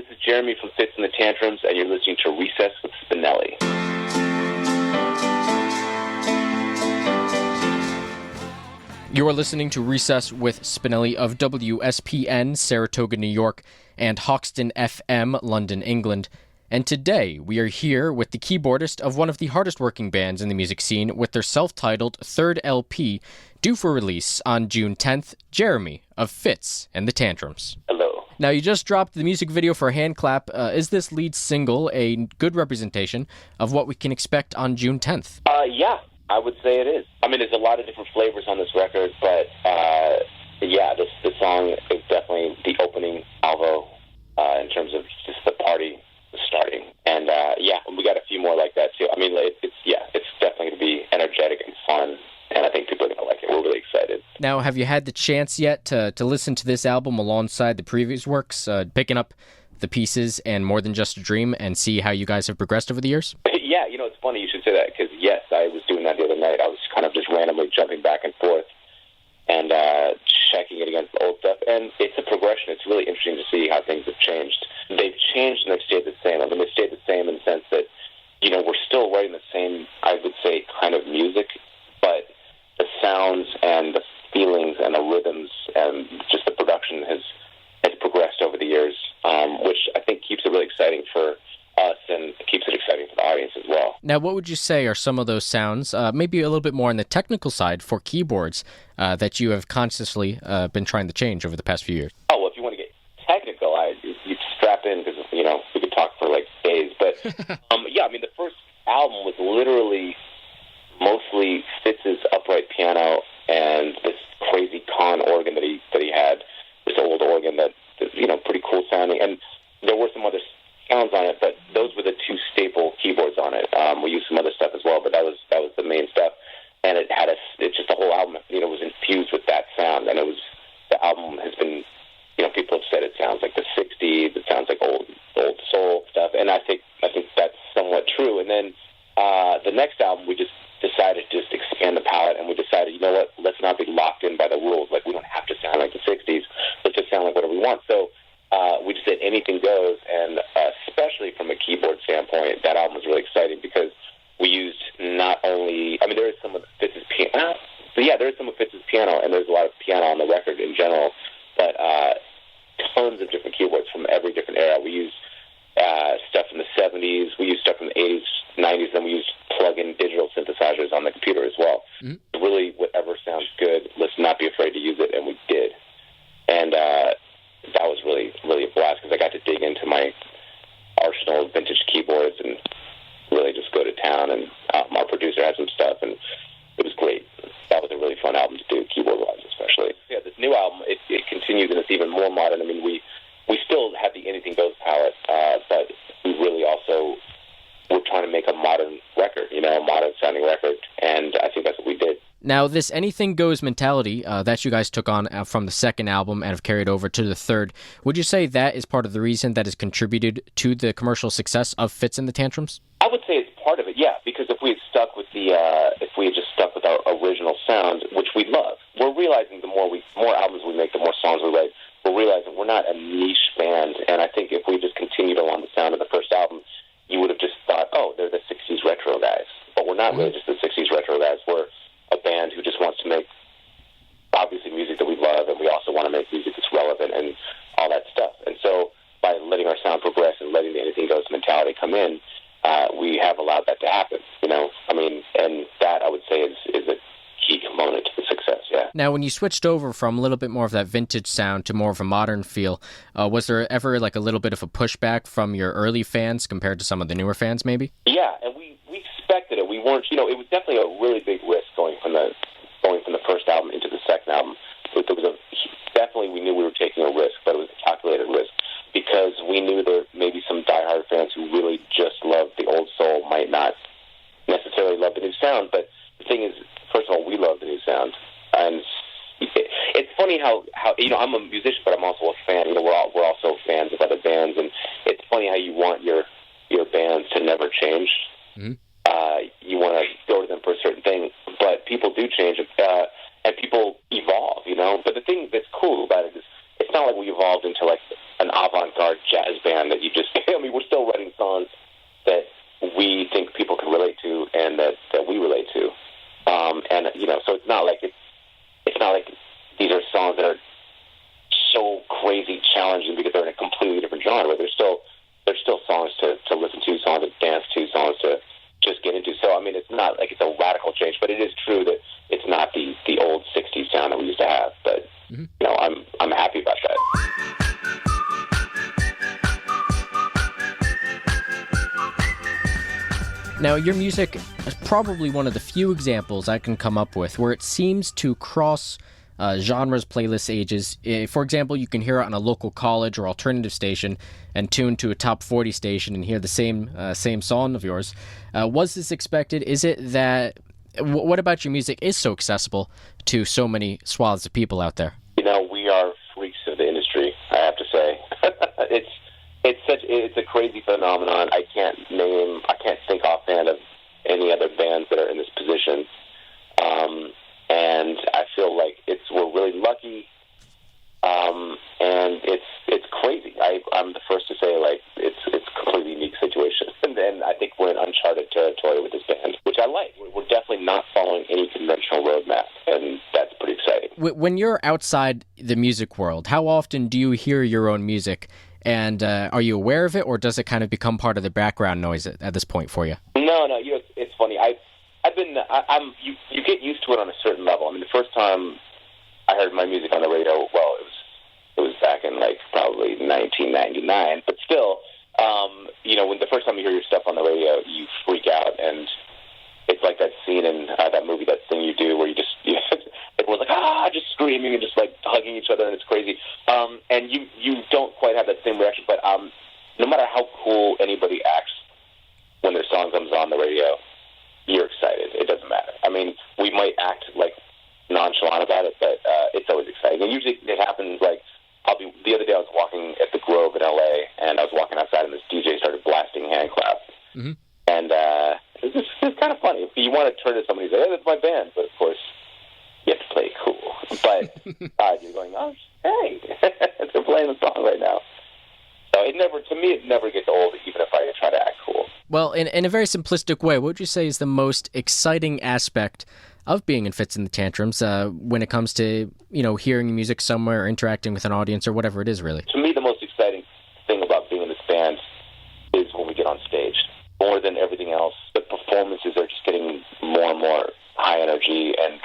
this is Jeremy from FITZ the Tantrums, and you're listening to Recess with Spinelli. You are listening to Recess with Spinelli of WSPN, Saratoga, New York, and HOXTON FM, London, England. And today, we are here with the keyboardist of one of the hardest-working bands in the music scene with their self-titled third LP, due for release on June 10th, Jeremy of FITZ and the Tantrums. Hello. Now, you just dropped the music video for Hand Clap. Is this lead single a good representation of what we can expect on June 10th? Yeah, I would say it is. I mean, there's a lot of different flavors on this record, but yeah, this song is definitely the opening salvo in terms of just the party starting. And yeah, we got a few more like that too. I mean, it's definitely going to be energetic and fun, and I think people are going to like it. We're really excited. Now, have you had the chance yet to listen to this album alongside the previous works, picking up the pieces and More Than Just a Dream, and see how you guys have progressed over the years? Yeah, it's funny you should say that, because yes, I was doing that the other night. I was kind of just randomly jumping back and forth and checking it against the old stuff, and it's a progression. It's really interesting to see how things have changed. They've changed and they've stayed the same. I mean, they've stayed the same in the sense that, we're still writing the same, I would say, kind of music, but the sounds and the feelings and the rhythms and just the production has progressed over the years, which I think keeps it really exciting for us and keeps it exciting for the audience as well. Now, what would you say are some of those sounds, maybe a little bit more on the technical side for keyboards, that you have consciously been trying to change over the past few years? Oh, well, if you want to get technical, you'd strap in, because, we could talk for like days. But, yeah, I mean, the first album was literally mostly Fitz's upright piano and this crazy Con organ that he had, this old organ that, pretty cool sounding. And there were some other sounds on it, but those were the two staple keyboards on it. We used some other stuff as well, but that was the main stuff. And it had it's just the whole album, was infused with that sound. And the album has been, people have said it sounds like the 60s, it sounds like old soul stuff. And I think that's somewhat true. And then the next album, we just decided to just expand the palette, and we decided, let's not be locked in by the rules. Like, we don't have to sound like the 60s. Let's just sound like whatever we want. So we just said anything goes, and especially from a keyboard standpoint, that album was really exciting because we used not only, there is some of Fitz's piano, and there's a lot of piano on the record in general, but tons of different keyboards from every different era. We used stuff from the 70s, we used stuff from the 80s, 90s, and we used plug-in digital synthesizers on the computer as well. Mm-hmm. Really, whatever sounds good, let's not be afraid to use it, and we did. And that was really, really a blast, because I got to dig into my arsenal of vintage keyboards and really just go to town, and our producer had some stuff, and it was great. That was a really fun album to do, keyboard-wise especially. Yeah, this new album, it continues, and it's even more modern. I mean, we still have the Anything Goes palette, but we really also, we're trying to make a modern record, a modern-sounding record, and I think that's what we did. Now, this Anything Goes mentality that you guys took on from the second album and have carried over to the third, would you say that is part of the reason that has contributed to the commercial success of FITZ and the Tantrums? I would say it's part of it, yeah, because if we had just stuck with our original sound, which we love, we're realizing the more albums we make, the more songs we write, we're realizing we're not a niche band, and I think if we just continued along the sound of the first album, you would have just thought, oh, they're the 60s retro guys. But we're not really just the 60s retro guys. We're a band who just wants to make, obviously, music that we love, and we also want to make music that's relevant and all that stuff. And so by letting our sound progress and letting the Anything Goes mentality come in, we have allowed that to happen, and that, I would say, is a key component to the success, yeah. Now, when you switched over from a little bit more of that vintage sound to more of a modern feel, was there ever like a little bit of a pushback from your early fans compared to some of the newer fans, maybe? Yeah, and we expected it. We weren't, it was definitely a really big risk going from the first album into the second album. Definitely we knew we were taking a risk, but it was a calculated risk, because we knew there may be some diehard fans who really just loved the old soul, might not necessarily love the new sound. But the thing is, first of all, we love the new sound, and it's funny how I'm a musician, but I'm also a fan. We're also fans of other bands, and it's funny how you want your bands to never change. Mm-hmm. You want to go to them for a certain thing, but people do change, and people evolve. But the thing that's cool about it is, it's not like we evolved into like an avant-garde jazz band that you just, I mean, we're still writing songs that we think people can relate to and that we relate to. And, you know, so it's not like these are songs that are so crazy challenging because they're in a completely different genre. There's still songs to listen to, songs to dance to, songs to just get into. So, I mean, it's not like it's a radical change, but it is true that it's not the old 60s sound that we used to have. But, you know, I'm happy about that. Now, your music is probably one of the few examples I can come up with where it seems to cross genres, playlists, ages. For example, you can hear it on a local college or alternative station and tune to a top 40 station and hear the same song of yours. Was this expected? Is it that... What about your music is so accessible to so many swaths of people out there? You know, we are freaks of the industry, I have to say. It's a crazy phenomenon. I can't think offhand of any other bands that are in this position. And I feel like we're really lucky. And it's crazy. I'm the first to say, like, it's a completely unique situation. And I think we're in uncharted territory with this band, which I like. We're definitely not following any conventional roadmap, and that's pretty exciting. When you're outside the music world, how often do you hear your own music? And are you aware of it, or does it kind of become part of the background noise at this point for you? No, you know, it's funny. You get used to it on a certain level. I mean, the first time I heard my music on the radio, well, it was back in like probably 1999, but still, you know, when the first time you hear your stuff on the radio, you freak out, and it's like that scene in that movie, That Thing You Do, where everyone's like, just screaming and just like hugging each other, and it's crazy. And you don't quite have that same reaction, but no matter how cool anybody acts when their song comes on the radio, you're excited. It doesn't matter. I mean, we might act like nonchalant about it, but it's always exciting. And usually it happens like, the other day I was walking at the Grove in LA, and I was walking outside, and this DJ started blasting hand claps. Mm-hmm. And it's kind of funny. You want to turn to somebody and say, hey, that's my band, but of course you have to play it cool. But you're going, oh, hey, they're playing the song right now. So to me, it never gets old, even if I try to act cool. Well, in a very simplistic way, what would you say is the most exciting aspect of being in FITZ the Tantrums when it comes to, you know, hearing music somewhere or interacting with an audience or whatever it is, really? To me, the most exciting thing about being in this band is when we get on stage. More than everything else, the performances are just getting more and more high energy, and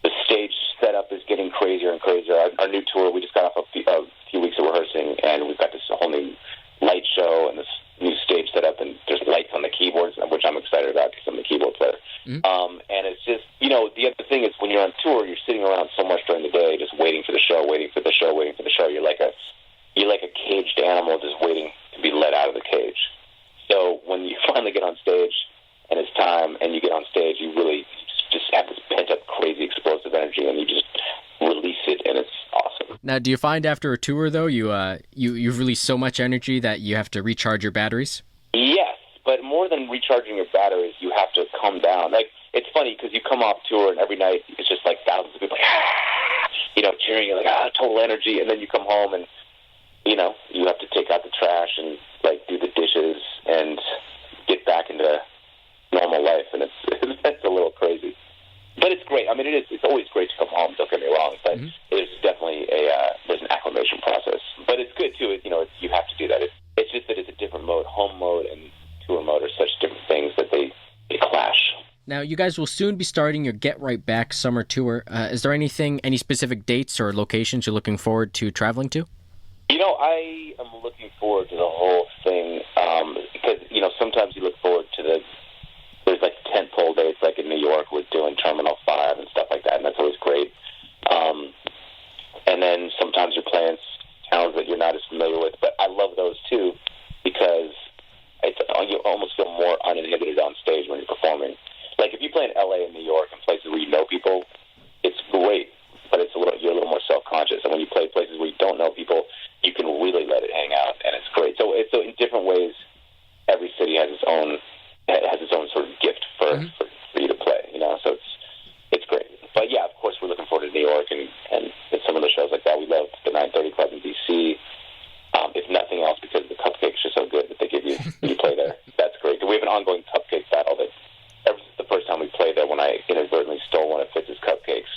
the stage setup is getting crazier and crazier. Our new tour, we just got off a few weeks of rehearsing, and we've got this whole new light show and this new stage setup, and there's lights on the keyboards, which I'm excited about because I'm the keyboard player. Mm-hmm. And it's just, you know, the other thing is when you're on tour, you're sitting around so much during the day, just waiting for the show. You're like a caged animal just waiting to be let out of the cage. So when you finally get on stage and it's time and you get on stage, you really just have this pent-up, crazy, explosive energy, and you just release it, and it's awesome. Now, do you find after a tour, though, you've released so much energy that you have to recharge your batteries? Yes, but more than recharging your batteries, you have to come down. Like, it's funny because you come off tour, and every night it's just like thousands of people, you know, cheering you, like, total energy, and then you come home and, you know, you have to take out the trash and, like, do the dishes and get back into normal life, and it's a little crazy. But it's great. I mean, it's always great to come home, don't get me wrong, but there's definitely there's an acclimation process. But it's good, too. You know, you have to do that. It's just that it's a different mode. Home mode and tour mode are such different things that they clash. Now, you guys will soon be starting your Get Right Back summer tour. Is there any specific dates or locations you're looking forward to traveling to? You know, I am looking forward to the whole thing because, you know, sometimes you look forward to there's like tentpole dates, like in New York, we're doing Terminal 5 and stuff like that, and that's always great. And then sometimes you're playing towns that you're not as familiar with, but I love those too because you almost feel more uninhibited on stage when you're performing. Like if you play in LA and New York and places where you know people, it's great, but you're a little more self-conscious. And when you play places where you don't know people, you can really let it hang out, and it's great. So in different ways, every city has its when you play there. That's great. We have an ongoing cupcake battle that ever since the first time we played there, when I inadvertently stole one of Fitz's cupcakes,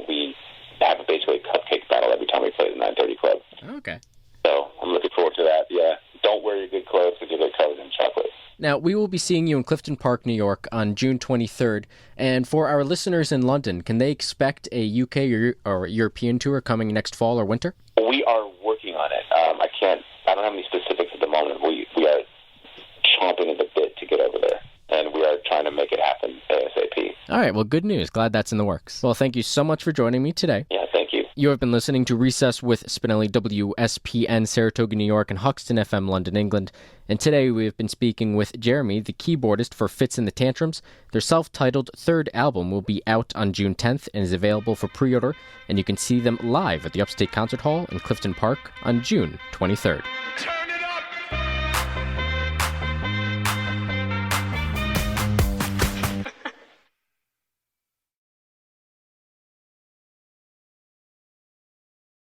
we have basically a cupcake battle every time we play the 930 Club. Okay. So I'm looking forward to that, yeah. Don't wear your good clothes because you'll get covered in chocolate. Now, we will be seeing you in Clifton Park, New York on June 23rd. And for our listeners in London, can they expect a UK or European tour coming next fall or winter? We are working on it. I don't have any specifics at the moment. We are chomping at the bit to get over there. And we are trying to make it happen ASAP. All right, well, good news. Glad that's in the works. Well, thank you so much for joining me today. Yeah, thank you. You have been listening to Recess with Spinelli, WSPN, Saratoga, New York, and HOXTON FM, London, England. And today we have been speaking with Jeremy, the keyboardist for FITZ the Tantrums. Their self-titled third album will be out on June 10th and is available for pre-order, and you can see them live at the Upstate Concert Hall in Clifton Park on June 23rd.